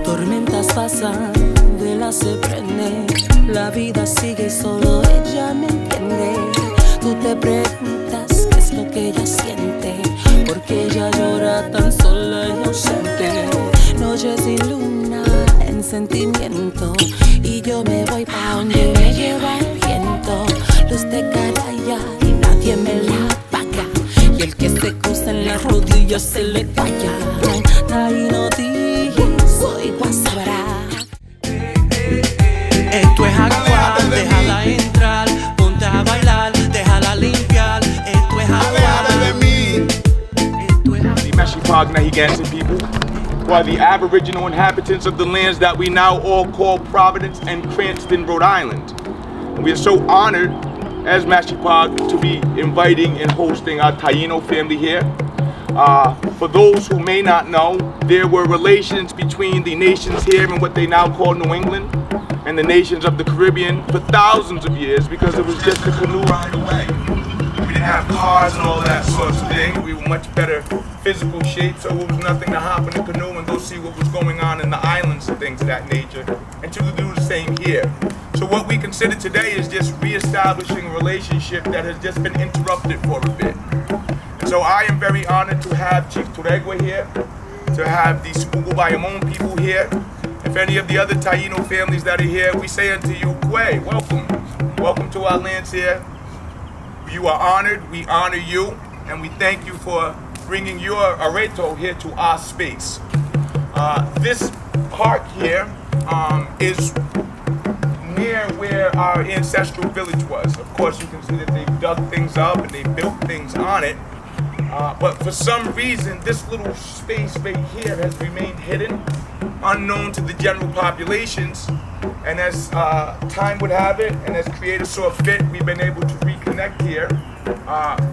Tormentas pasan, vela se prende, la vida sigue y solo ella me entiende. Tú te preguntas qué es lo que ella siente, porque ella llora tan sola y ausente. Noche sin luna en sentimiento, y yo me voy pa' donde me lleva el viento. Luz de caraya y nadie me la paga, y el que se cruza en las rodillas se le calla. Ahí no soy guasabara. Esto es actual, déjala entrar, ponte a bailar, déjala limpiar. Esto es actual. The Mashapaug Nahaganset people, who are the aboriginal inhabitants of the lands that we now all call Providence and Cranston, Rhode Island. And we are so honored as Mashapaug to be inviting and hosting our Taino family here. For those who may not know, there were relations between the nations here in what they now call New England and the nations of the Caribbean for thousands of years, because it was just a canoe ride away. We didn't have cars and all that sorts of thing. We were much better physical shape, so it was nothing to hop in a canoe and go see what was going on in the islands and things of that nature, and to do the same here. So what we consider today is just reestablishing a relationship that has just been interrupted for a bit. So I am very honored to have Chief Tureygua here, to have the Cibuco Bayamon people here. If any of the other Taino families that are here, we say unto you, Yakue, welcome. Welcome to our lands here. You are honored, we honor you, and we thank you for bringing your Areito here to our space. This park here is near where our ancestral village was. Of course, you can see that they've dug things up and they built things on it. But for some reason, this little space right here has remained hidden, unknown to the general populations. And as time would have it, and as creators saw fit, we've been able to reconnect here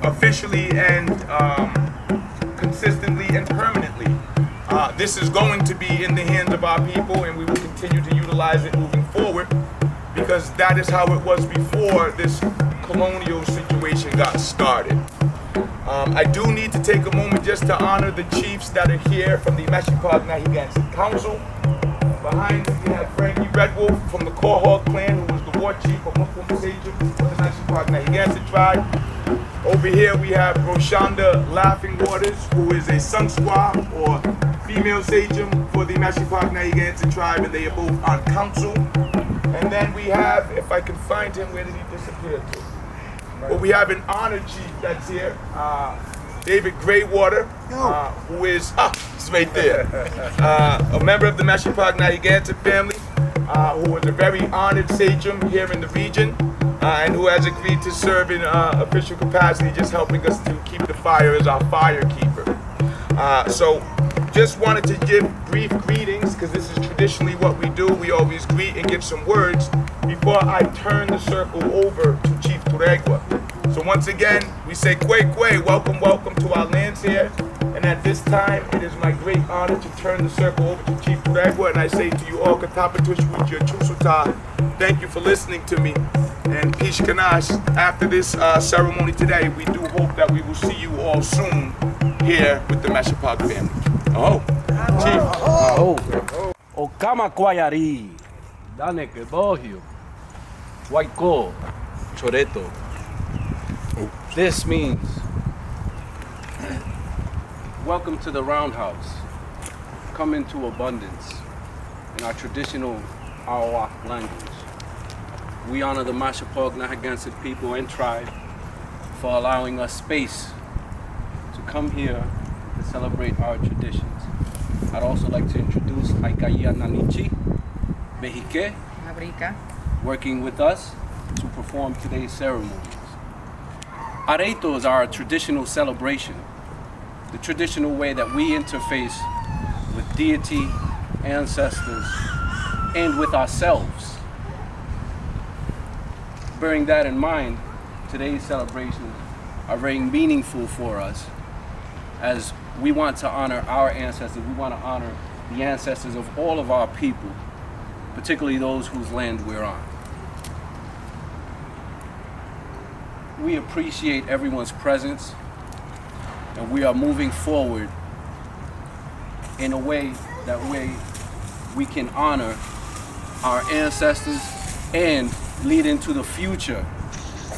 officially and consistently and permanently. This is going to be in the hands of our people, and we will continue to utilize it moving forward, because that is how it was before this colonial situation got started. I do need to take a moment just to honor the chiefs that are here from the Mashapaug Nahaganset Council. Behind us we have Frankie Redwolf from the Quahog clan, who was the war chief of Muslim Sachem for the Mashapaug Nahaganset Tribe. Over here we have Roshonda Laughing Waters, who is a Sungsqua or female Sachem for the Mashapaug Nahaganset Tribe, and they are both on council. And then we have, if I can find him, where did he disappear to? Well, we have an honored chief that's here, David Graywater, who is, he's right there, a member of the Mashapaug Nahaganset family, who is a very honored sachem here in the region, and who has agreed to serve in official capacity, just helping us to keep the fire as our fire keeper. So just wanted to give brief greetings, because this is traditionally what we do. We always greet and give some words before I turn the circle over to Chief Tureygua. So once again, we say Yakue, welcome, welcome to our lands here. And at this time, it is my great honor to turn the circle over to Chief Tureygua, and I say to you all, thank you for listening to me. And Pish Kanash, after this ceremony today, we do hope that we will see you all soon here with the Mashapaug family. Chief. Okama Kwayari, Dane Kebohio, Waiko, Choreto. This means welcome to the roundhouse. Come into abundance in our traditional Arawak language. We honor the Mashapaug Nahaganset people and tribe for allowing us space to come here to celebrate our traditions. I'd also like to introduce Aycayia Nanichi, Mexique, working with us to perform today's ceremonies. Areito is our traditional celebration, the traditional way that we interface with deity, ancestors, and with ourselves. Bearing that in mind, today's celebrations are very meaningful for us, as we want to honor our ancestors. We want to honor the ancestors of all of our people, particularly those whose land we're on. we appreciate everyone's presence, and we are moving forward in a way that we can honor our ancestors and lead into the future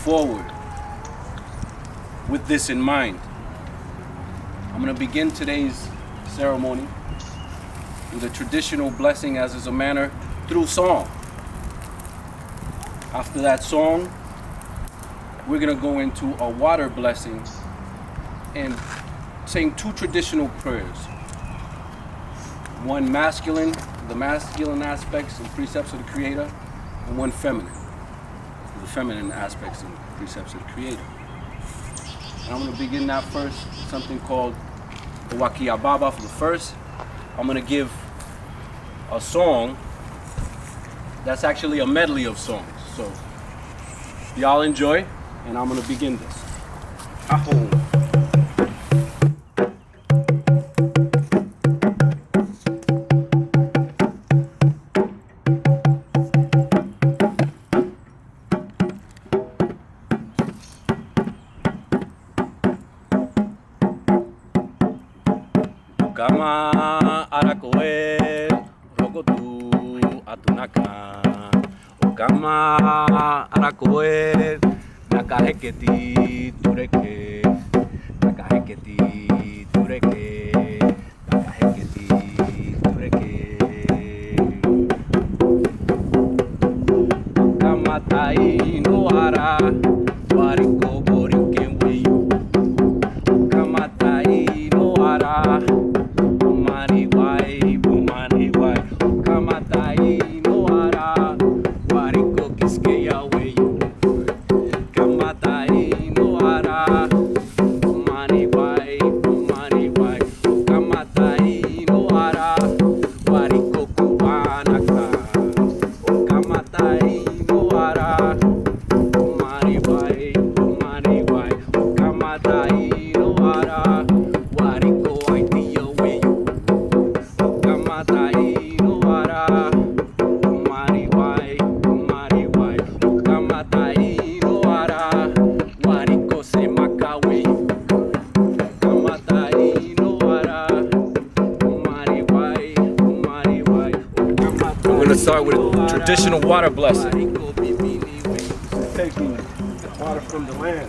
forward with this in mind. I'm going to begin today's ceremony with a traditional blessing, as is a manner, through song. After that song, we're going to go into a water blessing and sing two traditional prayers. One masculine, the masculine aspects and precepts of the Creator, and one feminine, the feminine aspects and precepts of the Creator. And I'm going to begin that first, something called the Wakia Baba for the first. I'm going to give a song that's actually a medley of songs. So y'all enjoy, and I'm going to begin this. Aho. Kama arakoe rogotu atunaka. Kama arakoe nakaheketi tureke. Nakaheketi tureke. Nakaheketi tureke. Kama tai no ara wariko boriken weyu. Kama tai no ara start with a traditional water blessing. Taking water from the land.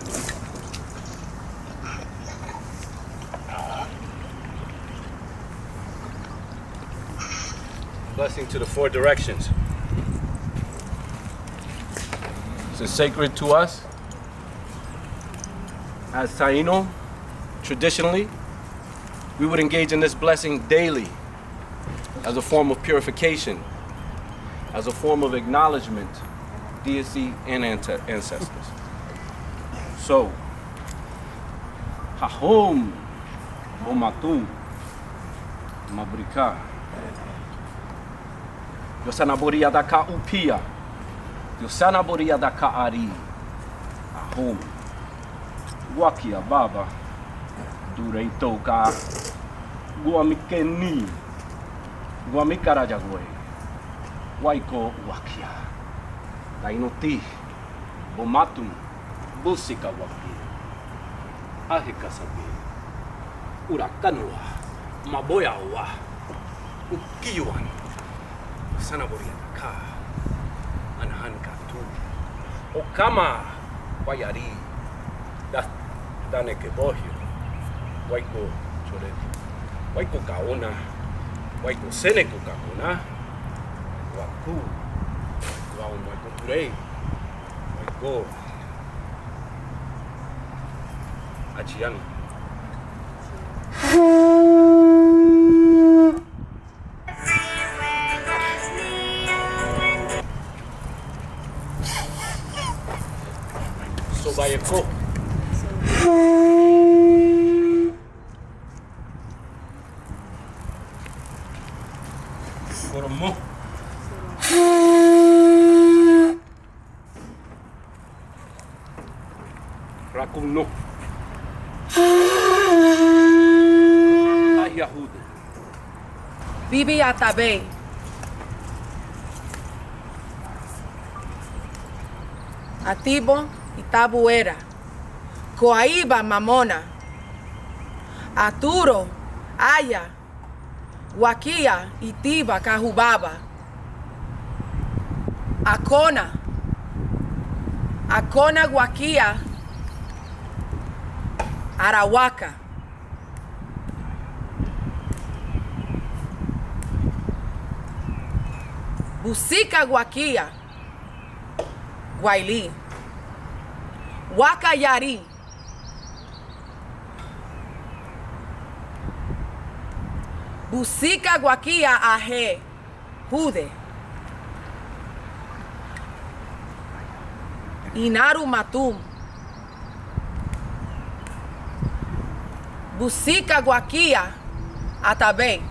Blessing to the four directions. This is sacred to us. As Taino, traditionally, we would engage in this blessing daily as a form of purification, as a form of acknowledgement, deity and ancestors. So, Hahom, Bomatum, Mabrika, Yosanaboria da Ka Upia, Yosanaboria da Ka Ari, Ahom, Wakia Baba, Dureito Ka, Guamikeni, Guamikarajagwe. Waiko wakia, Tainoti, Bomatum, Busika waki, Ahikasabi, Urakanua, Maboyawa, Ukiwan, Sanaboriaka, Anhankatu, Okama, Wayari, Daneke Bohio, Waiko Chore, Waiko Kaona, Waiko Seneco Kaona. Waku, wow, Michael Turey, Michael, Achiano. So by a co. Koromo. Rakuno. Ayahude. Bibi Atabe. Atibo Itabuera. Coaiba Mamona, Aturo, Aya, Wakia, Itiba, Cahubaba, Acona, Acona Guakia, Arawaka, Busika Guakia, Guaili, Wakayari, Busika Guakia Ahe, Jude, Inaru Matum, Busika Guakia Atabe,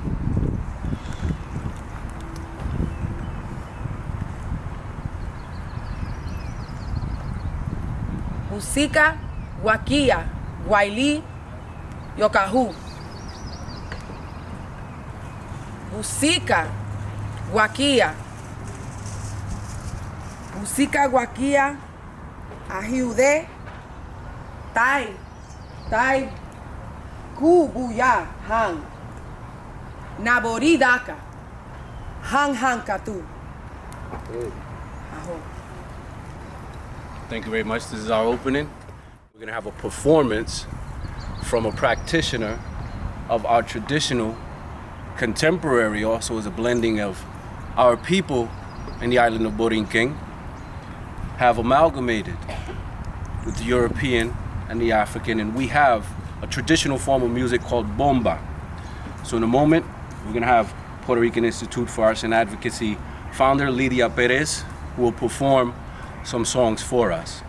Busika Guakia Guaili Yokahu, Busika Guakia, Busika Guakia Ahiude, Tai Kubuya Hang, Naboridaka, Hang Katu. Aho. Thank you very much. This is our opening. We're going to have a performance from a practitioner of our traditional contemporary, also is a blending of our people in the island of Borinquen have amalgamated with the European and the African, and we have a traditional form of music called bomba. So in a moment, we're going to have Puerto Rican Institute for Arts and Advocacy founder Lydia Perez, who will perform some songs for us.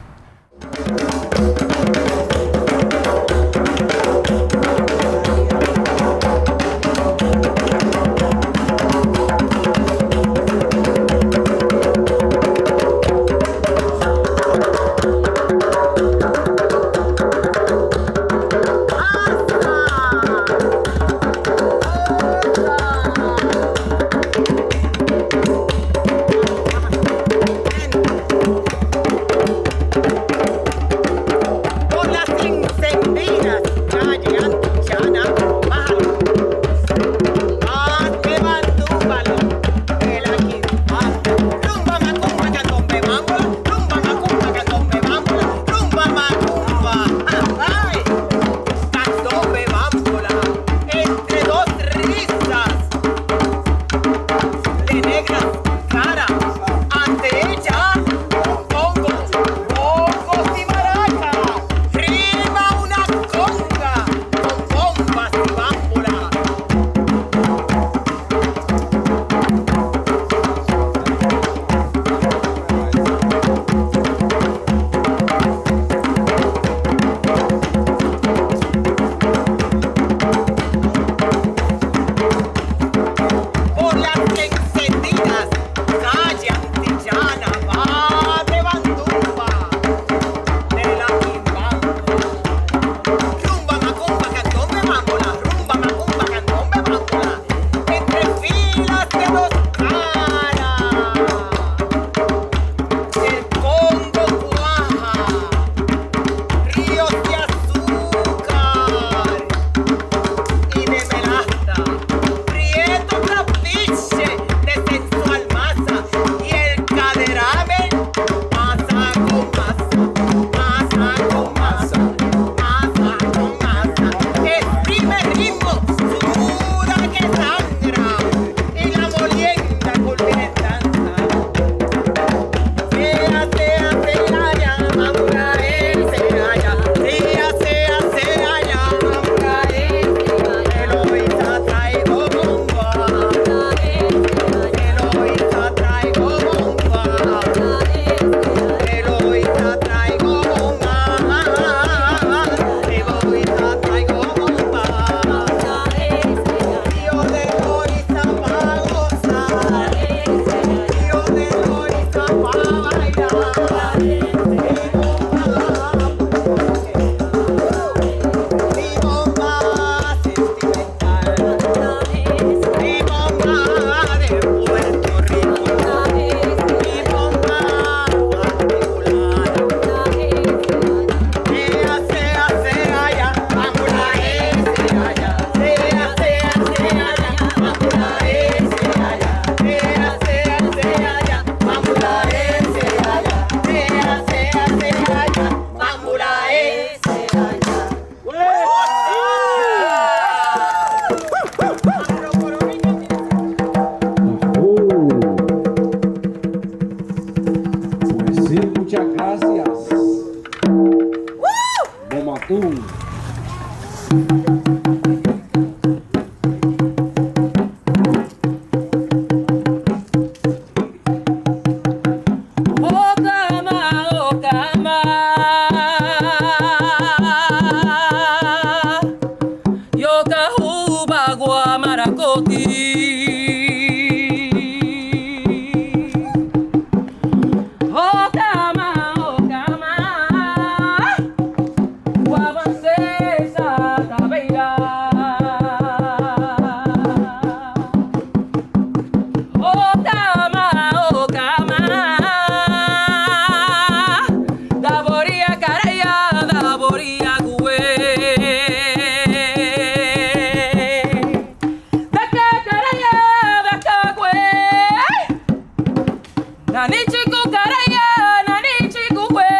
Nanichi kukaraya, nanichi kuwe.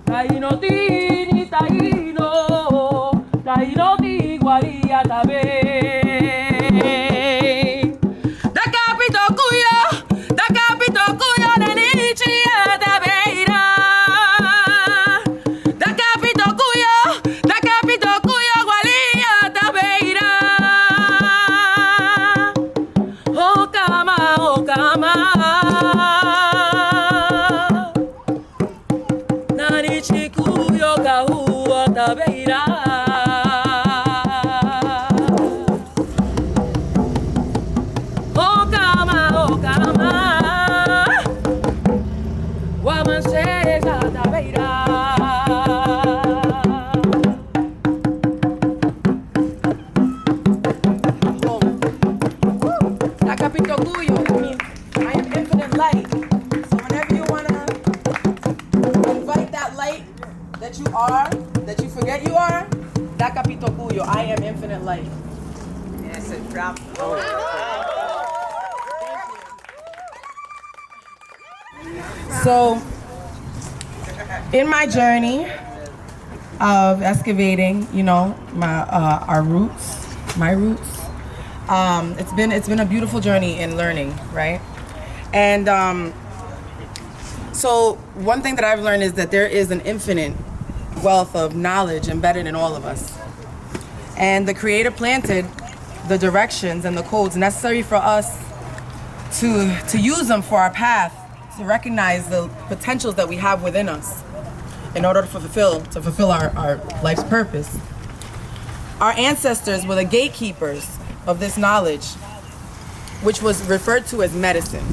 Taino tini taino, taino ti guaria tabe. Da capito cuyo, nanichi atabeira. Da capito cuyo, guaria tabeira. Oh kama, nanichi kuyo kahua tabeira. That you forget you are, da capito cuyo, I am infinite light. Yes, it dropped. So, in my journey of excavating, my roots, it's been a beautiful journey in learning, right? And so one thing that I've learned is that there is an infinite wealth of knowledge embedded in all of us. And the Creator planted the directions and the codes necessary for us to use them for our path, to recognize the potentials that we have within us in order to fulfill our life's purpose. Our ancestors were the gatekeepers of this knowledge, which was referred to as medicine.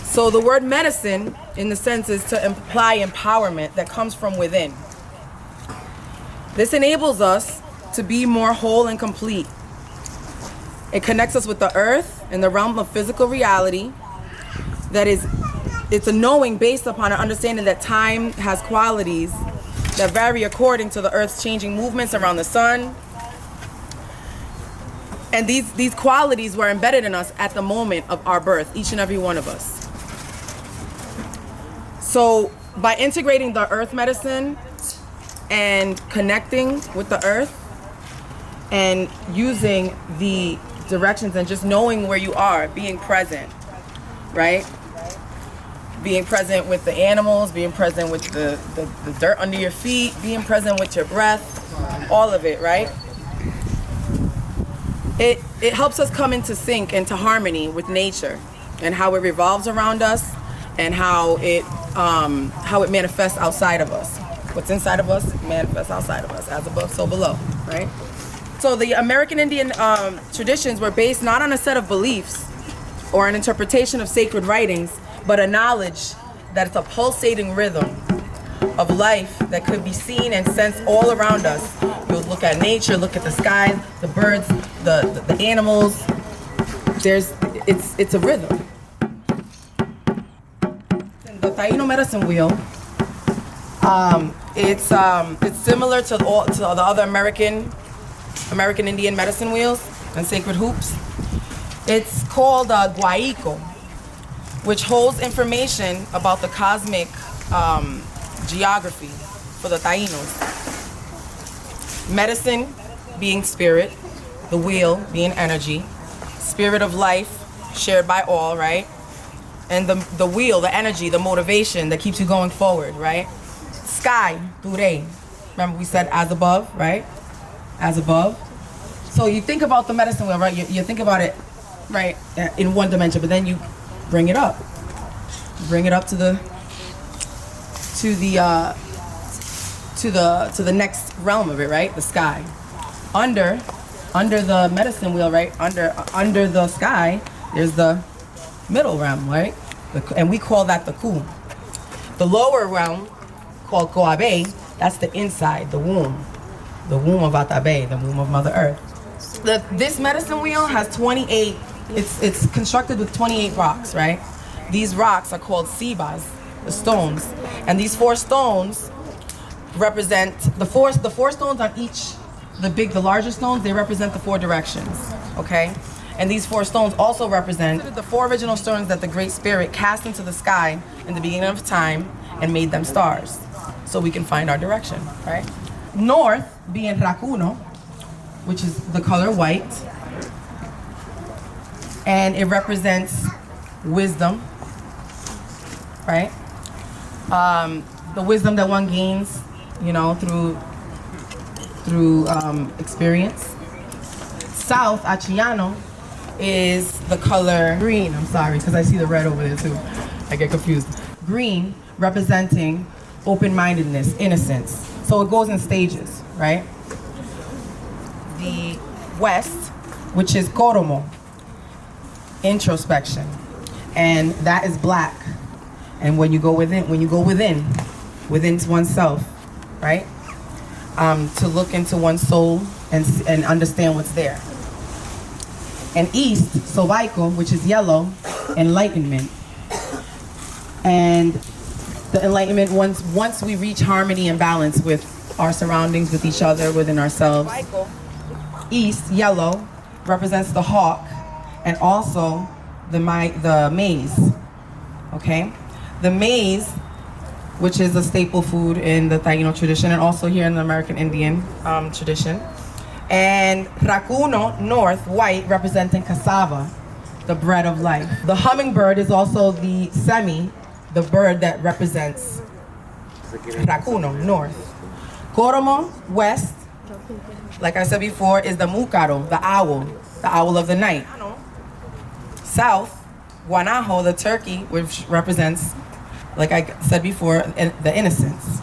So the word medicine, in the sense, is to imply empowerment that comes from within. This enables us to be more whole and complete. It connects us with the earth in the realm of physical reality. It's a knowing based upon an understanding that time has qualities that vary according to the earth's changing movements around the sun. And these qualities were embedded in us at the moment of our birth, each and every one of us. So by integrating the earth medicine and connecting with the earth and using the directions and just knowing where you are, being present, right? Being present with the animals, being present with the dirt under your feet, being present with your breath, all of it, right? It helps us come into sync, into harmony with nature and how it revolves around us and how it manifests outside of us. What's inside of us manifests outside of us, as above, so below, right? So the American Indian traditions were based not on a set of beliefs or an interpretation of sacred writings, but a knowledge that it's a pulsating rhythm of life that could be seen and sensed all around us. You'll look at nature, look at the sky, the birds, the animals. It's a rhythm. The Taino medicine wheel, it's similar to the other American Indian medicine wheels and sacred hoops. It's called Guaico, which holds information about the cosmic geography for the Tainos. Medicine being spirit, the wheel being energy, spirit of life shared by all, right? And the wheel, the energy, the motivation that keeps you going forward, right? Sky, Ture. Remember we said as above, right? As above. So you think about the medicine wheel, right? You think about it, right, in one dimension, but then you bring it up. Bring it up to the next realm of it, right? The sky. Under the medicine wheel, right? Under the sky, there's the middle realm, right? And we call that the Ku. The lower realm, called Koabe, that's the inside, the womb of Atabe, the womb of Mother Earth. This medicine wheel has 28. It's constructed with 28 rocks, right? These rocks are called Sibas, the stones, and these 4 stones represent the four stones on each the larger stones, they represent the 4 directions, okay? And these 4 stones also represent the 4 original stones that the Great Spirit cast into the sky in the beginning of time and made them stars, so we can find our direction, right? North being Rakuno, which is the color white, and it represents wisdom, right? The wisdom that one gains, you know, through experience. South, Achiano, is the color green. I'm sorry, because I see the red over there too. I get confused. Green representing open-mindedness, innocence. So it goes in stages, right? The west, which is Koromo, introspection. And that is black. And when you go within oneself, right? To look into one's soul and understand what's there. And east, Cibuco, which is yellow, enlightenment. And the enlightenment, once we reach harmony and balance with our surroundings, with each other, within ourselves. East, yellow, represents the hawk and also the maize, okay? The maize, which is a staple food in the Taino tradition and also here in the American Indian tradition. And Rakuno, north, white, representing cassava, the bread of life. The hummingbird is also the the bird that represents Rakuno, north. Koromo, west, like I said before, is the Mukaro, the owl of the night. South, Guanajo, the turkey, which represents, like I said before, the innocence.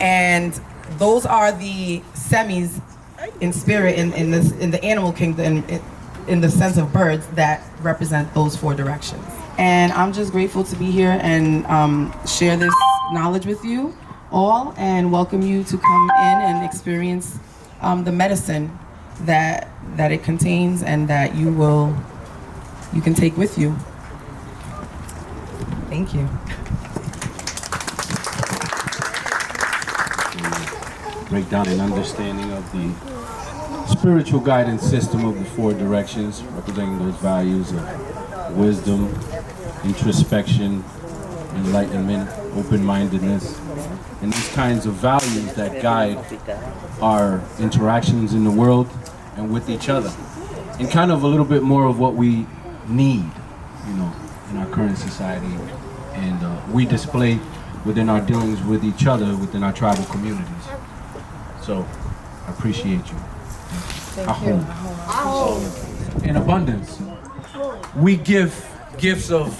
And those are the semis in spirit in the animal kingdom, in the sense of birds that represent those 4 directions. And I'm just grateful to be here and share this knowledge with you all and welcome you to come in and experience the medicine that it contains and that you can take with you. Thank you. Breakdown and understanding of the spiritual guidance system of the 4 directions, representing those values of wisdom, introspection, enlightenment, open-mindedness, and these kinds of values that guide our interactions in the world and with each other, and kind of a little bit more of what we need, you know, in our current society, and we display within our dealings with each other within our tribal communities. So, I appreciate you. Thank you. In abundance, we give gifts of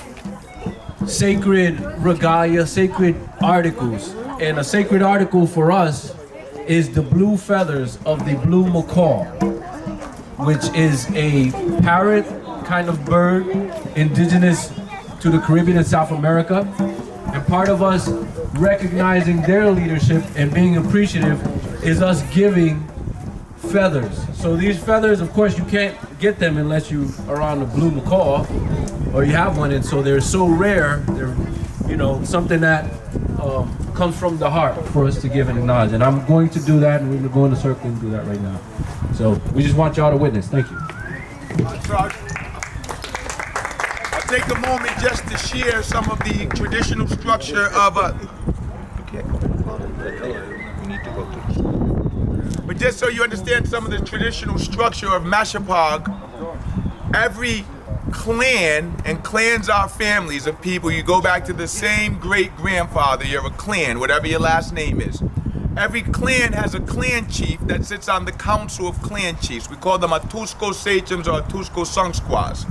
sacred regalia, sacred articles, and a sacred article for us is the blue feathers of the blue macaw, which is a parrot kind of bird indigenous to the Caribbean and South America. And part of us recognizing their leadership and being appreciative is us giving feathers. So these feathers, of course, you can't get them unless you are on the blue macaw or you have one, and so they're so rare. They're, you know, something that comes from the heart for us to give and acknowledge. And I'm going to do that, and we're going to go in a circle and do that right now. So we just want y'all to witness. Thank you. I'll take a moment just to share some of the traditional structure of But just so you understand some of the traditional structure of Mashapaug, every clan, and clans are families of people. You go back to the same great-grandfather, you're a clan, whatever your last name is. Every clan has a clan chief that sits on the council of clan chiefs. We call them Atusco Sachems or Atusco Sungsquas.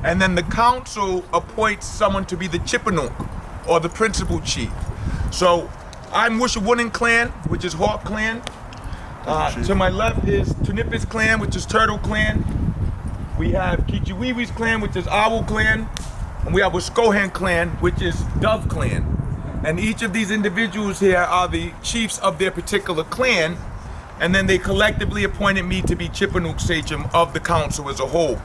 And then the council appoints someone to be the Chippanuk, or the principal chief. So I'm Wushuwunoag clan, which is Hawk clan. To my left is Tunipis clan, which is Turtle clan. We have Kichiwiwi's clan, which is Owl clan. And we have Wiskohan clan, which is Dove clan. And each of these individuals here are the chiefs of their particular clan. And then they collectively appointed me to be Chippanuk Sachem of the council as a whole.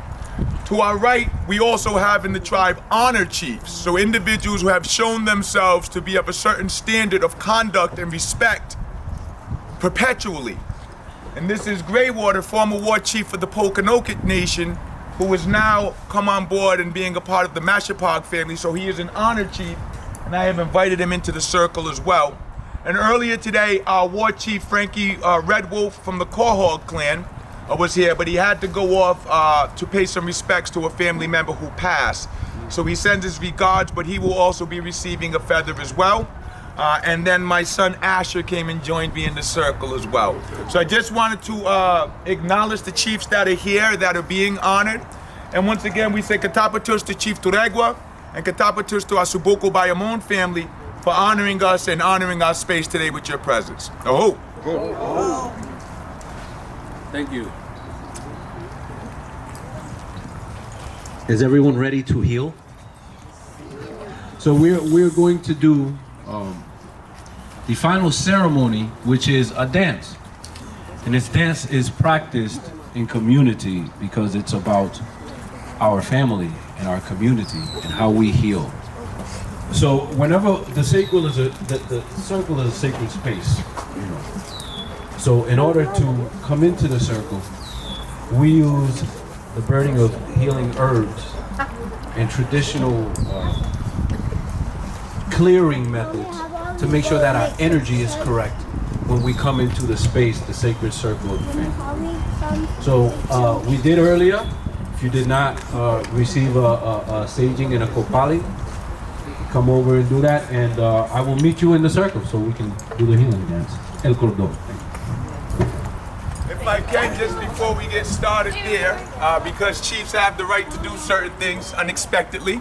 To our right, we also have in the tribe honor chiefs. So individuals who have shown themselves to be of a certain standard of conduct and respect perpetually. And this is Greywater, former war chief of the Pokanoket Nation, who has now come on board and being a part of the Mashapaug family. So he is an honored chief, and I have invited him into the circle as well. And earlier today, our war chief, Frankie Red Wolf from the Quahog clan, was here, but he had to go off to pay some respects to a family member who passed. So he sends his regards, but he will also be receiving a feather as well. And then my son Asher came and joined me in the circle as well. So I just wanted to acknowledge the chiefs that are here, that are being honored. And once again, we say Katapatus to Chief Tureygua and Katapatus to our Cibuco Bayamon family for honoring us and honoring our space today with your presence. Oh. Thank you. Is everyone ready to heal? So we're going to do the final ceremony, which is a dance. And this dance is practiced in community because it's about our family and our community and how we heal. So whenever the circle is the circle is a sacred space, you know. So in order to come into the circle, we use the burning of healing herbs and traditional clearing methods to make sure that our energy is correct when we come into the space, the sacred circle of the family. So we did earlier. If you did not receive a saging and a kopali, come over and do that, and I will meet you in the circle so we can do the healing dance. El Cordón. If I can, just before we get started there, because chiefs have the right to do certain things unexpectedly,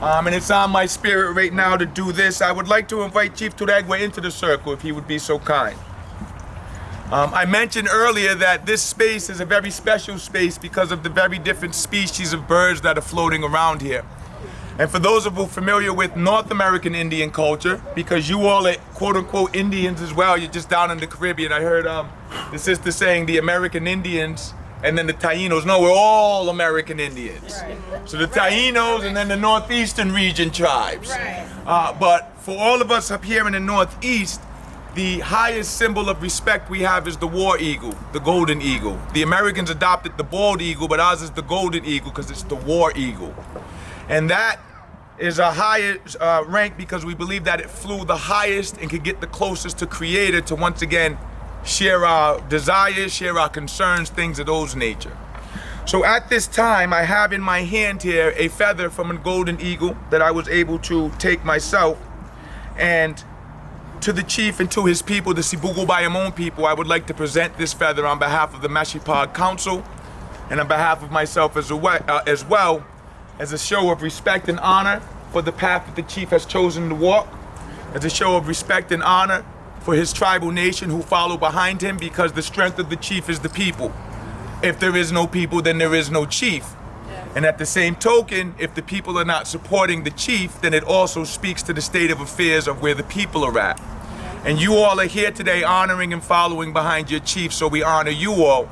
and it's on my spirit right now to do this, I would like to invite Chief Tureygua into the circle if he would be so kind. I mentioned earlier that this space is a very special space because of the very different species of birds that are floating around here. And for those of you familiar with North American Indian culture, because you all are quote-unquote Indians as well, you're just down in the Caribbean. I heard the sister saying the American Indians and then the Tainos. No, we're all American Indians. Right. So the Tainos and then the Northeastern region tribes. Right. But for all of us up here in the Northeast, the highest symbol of respect we have is the war eagle, the golden eagle. The Americans adopted the bald eagle, but ours is the golden eagle because it's the war eagle. And that is a higher rank because we believe that it flew the highest and could get the closest to Creator to once again share our desires, share our concerns, things of those nature. So at this time, I have in my hand here a feather from a golden eagle that I was able to take myself. And to the chief and to his people, the Cibuco Bayamon people, I would like to present this feather on behalf of the Mashapaug Council and on behalf of myself as well, as a show of respect and honor for the path that the chief has chosen to walk, as a show of respect and honor for his tribal nation who follow behind him, because the strength of the chief is the people. If there is no people, then there is no chief. And at the same token, if the people are not supporting the chief, then it also speaks to the state of affairs of where the people are at. And you all are here today honoring and following behind your chief, so we honor you all.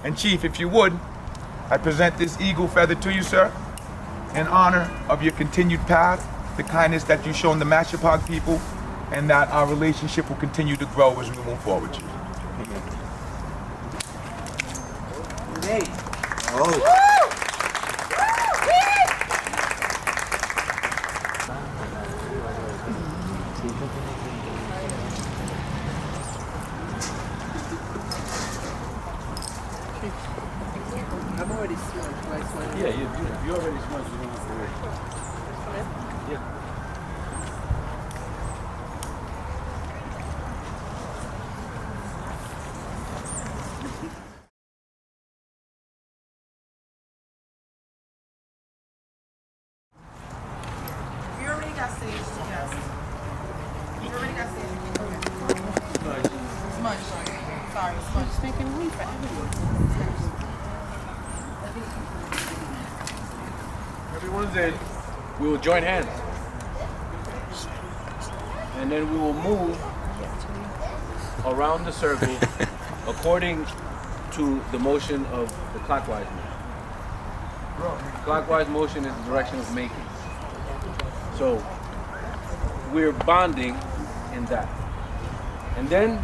And chief, if you would, I present this eagle feather to you, sir, in honor of your continued path, the kindness that you've shown the Mashapaug people, and that our relationship will continue to grow as we move forward, chief. Great. I've already smoked. Yeah, you already smoked. You don't have to worry. Yeah. You already got sage, yes. You already got sage. Okay. Smudge. Sorry, smudge. Just making room for everyone. Everyone's in. We will join hands. And then we will move around the circle according to the motion of the clockwise motion. Clockwise motion is the direction of making. So we're bonding in that. And then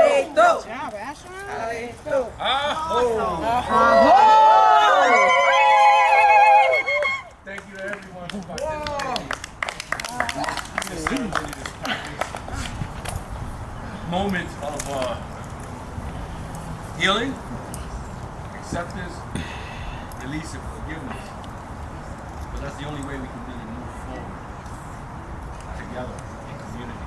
Areito. Thank you to everyone for participating. This ceremony, this moment of healing, acceptance, release, and forgiveness. But that's the only way we can really move forward together in community.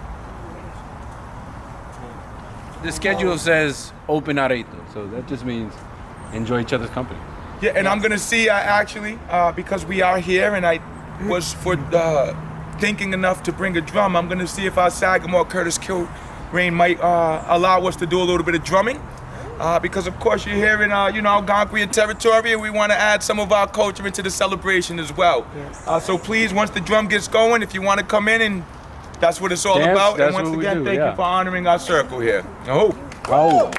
The schedule says open areito, so that just means enjoy each other's company. Yeah, and I'm gonna see actually because we are here, and I was thinking enough to bring a drum. I'm gonna see if our Sagamore Curtis Kilrain might allow us to do a little bit of drumming, because of course you're here in Algonquian territory, and we want to add some of our culture into the celebration as well. Yes. So please, once the drum gets going, if you want to come in, and that's what it's all about. And once again, thank you for honoring our circle here. Oh, wow.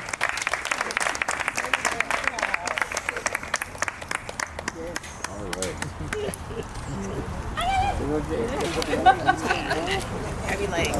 Heavy leg.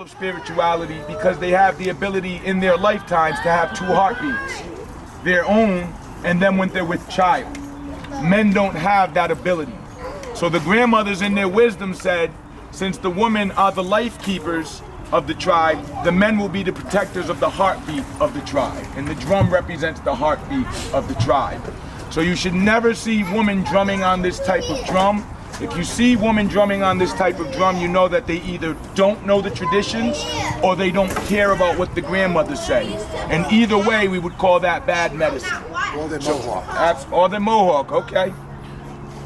Of spirituality, because they have the ability in their lifetimes to have two heartbeats, their own and then when they're with child. Men don't have that ability. So the grandmothers in their wisdom said, since the women are the life keepers of the tribe, the men will be the protectors of the heartbeat of the tribe. And the drum represents the heartbeat of the tribe. So you should never see women drumming on this type of drum. If you see women drumming on this type of drum, you know that they either don't know the traditions or they don't care about what the grandmothers say. And either way, we would call that bad medicine. Or they're Mohawk. Or they're Mohawk, okay.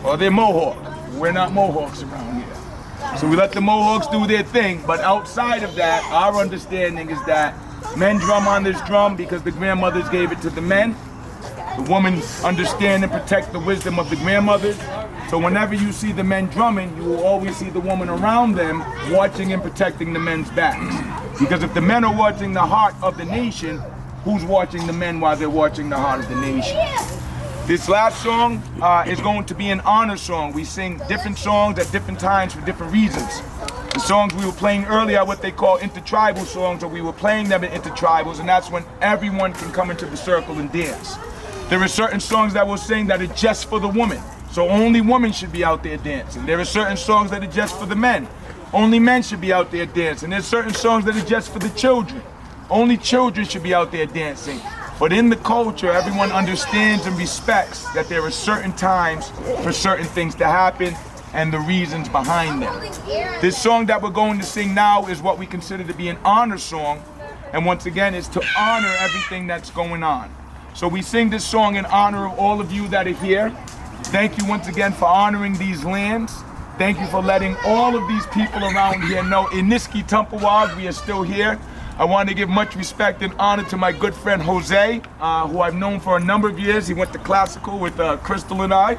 Or they're Mohawk. We're not Mohawks around here. So we let the Mohawks do their thing, but outside of that, our understanding is that men drum on this drum because the grandmothers gave it to the men. The women understand and protect the wisdom of the grandmothers. So whenever you see the men drumming, you will always see the woman around them watching and protecting the men's backs. Because if the men are watching the heart of the nation, who's watching the men while they're watching the heart of the nation? This last song is going to be an honor song. We sing different songs at different times for different reasons. The songs we were playing earlier are what they call intertribal songs, or we were playing them in intertribals, and that's when everyone can come into the circle and dance. There are certain songs that we'll sing that are just for the woman, so only women should be out there dancing. There are certain songs that are just for the men. Only men should be out there dancing. There's certain songs that are just for the children. Only children should be out there dancing. But in the culture, everyone understands and respects that there are certain times for certain things to happen and the reasons behind them. This song that we're going to sing now is what we consider to be an honor song, and once again, it's to honor everything that's going on. So we sing this song in honor of all of you that are here. Thank you once again for honoring these lands. Thank you for letting all of these people around here know Iniski Tumpawag, we are still here. I want to give much respect and honor to my good friend Jose, who I've known for a number of years. He went to classical with Crystal and I,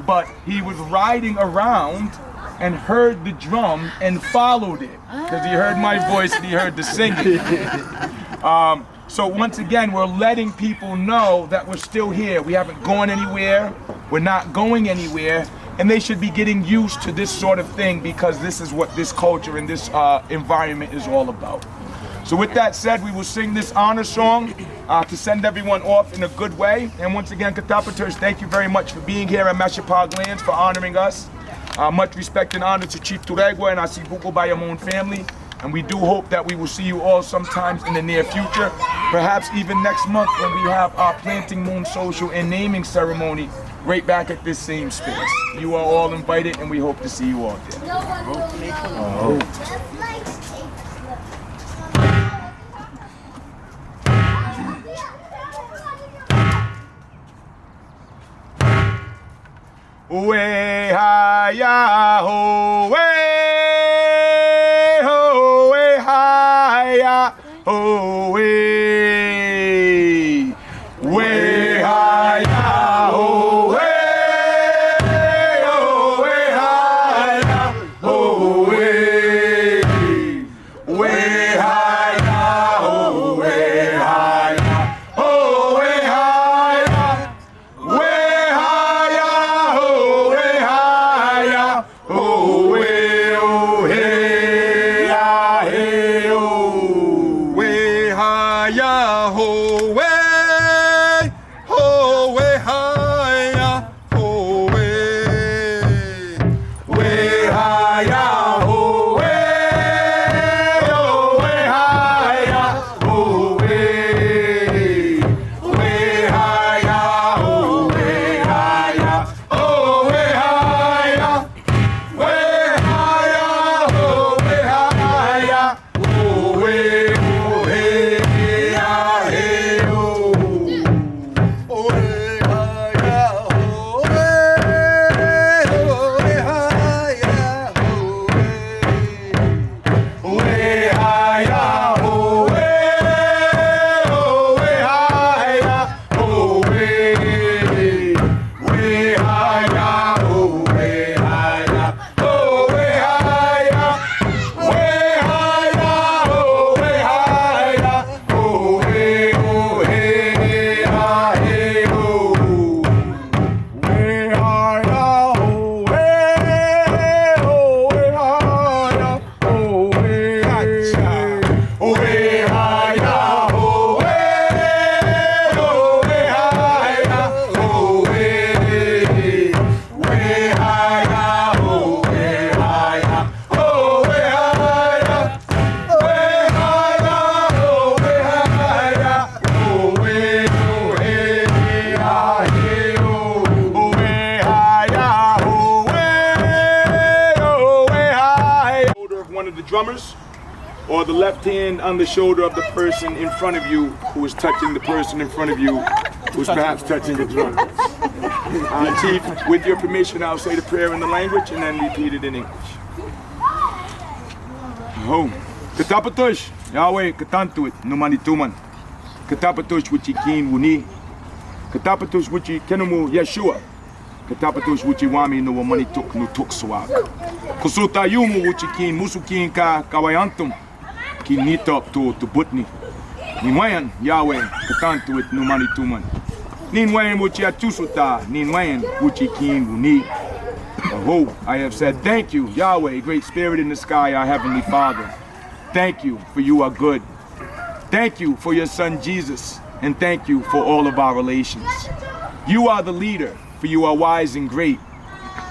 but he was riding around and heard the drum and followed it because he heard my voice and he heard the singing. So once again, we're letting people know that we're still here. We haven't gone anywhere. We're not going anywhere. And they should be getting used to this sort of thing because this is what this culture and this environment is all about. So with that said, we will sing this honor song to send everyone off in a good way. And once again, Katapaters, thank you very much for being here at Mashapaug Lands, for honoring us. Much respect and honor to Chief Tureygua and our Cibuco Bayamon family. And we do hope that we will see you all sometimes in the near future, perhaps even next month when we have our planting moon social and naming ceremony right back at this same space. You are all invited and we hope to see you all there. Way hi ya ho way ho way hi ya ho way way hi ya ho way ho way hi ya ho way way hi ya ho way hi ya ho way hi ya way hi ya ho way hi ya ho way oh hey ya hey oh way hi the drummers, or the left hand on the shoulder of the person in front of you who is touching the person in front of you who's perhaps touching the drum. Chief, with your permission, I'll say the prayer in the language and then repeat it in English. Oh, Katapatosh, Yahweh, Katantuit, Numanituman. Katapatosh Wichikin Wuni. Katapatosh Wichi Kenumu Yeshua. Katapatosh Wichiwami no Wamani Tuk no Tuk Swag. Kusutayumu Wichikin Musukin Ka Kawayantum. Kinitop to Butni. Ninwayan Yahweh, Katantuit Numanituman. Ninwayan Wichiatusuta, Ninwayan Wichikin Wuni. Oh, I have said thank you, Yahweh, great spirit in the sky, our heavenly Father. Thank you, for you are good. Thank you for your son Jesus, and thank you for all of our relations. You are the leader, for you are wise and great.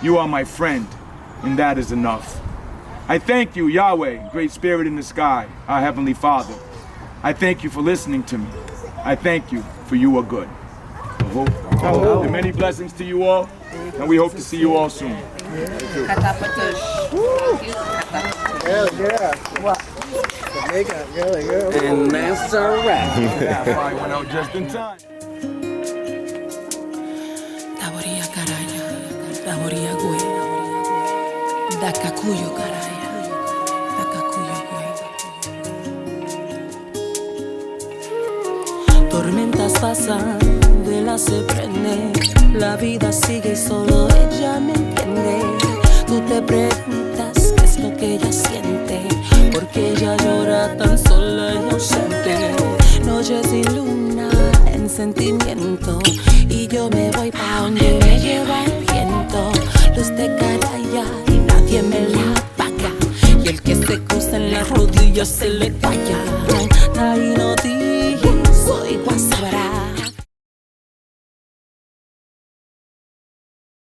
You are my friend, and that is enough. I thank you, Yahweh, great spirit in the sky, our heavenly Father. I thank you for listening to me. I thank you, for you are good. And many blessings to you all, and we hope to see you all soon. And that's a wrap. I went out just in time. Taboria caraya, taboria gue, da cacuyo caraya, da cacuyo gue. Tormentas pasan, velas se prenden, la vida sigue y solo ella me entiende. Tú te preguntas qué es lo que ella siente, porque ella llora tan sola y ausente. Noche sin luna en sentimiento, y yo me voy pa' donde me lleva el viento. Luz de caraya y nadie me la paga, y el que se cruza en las rodillas se le calla.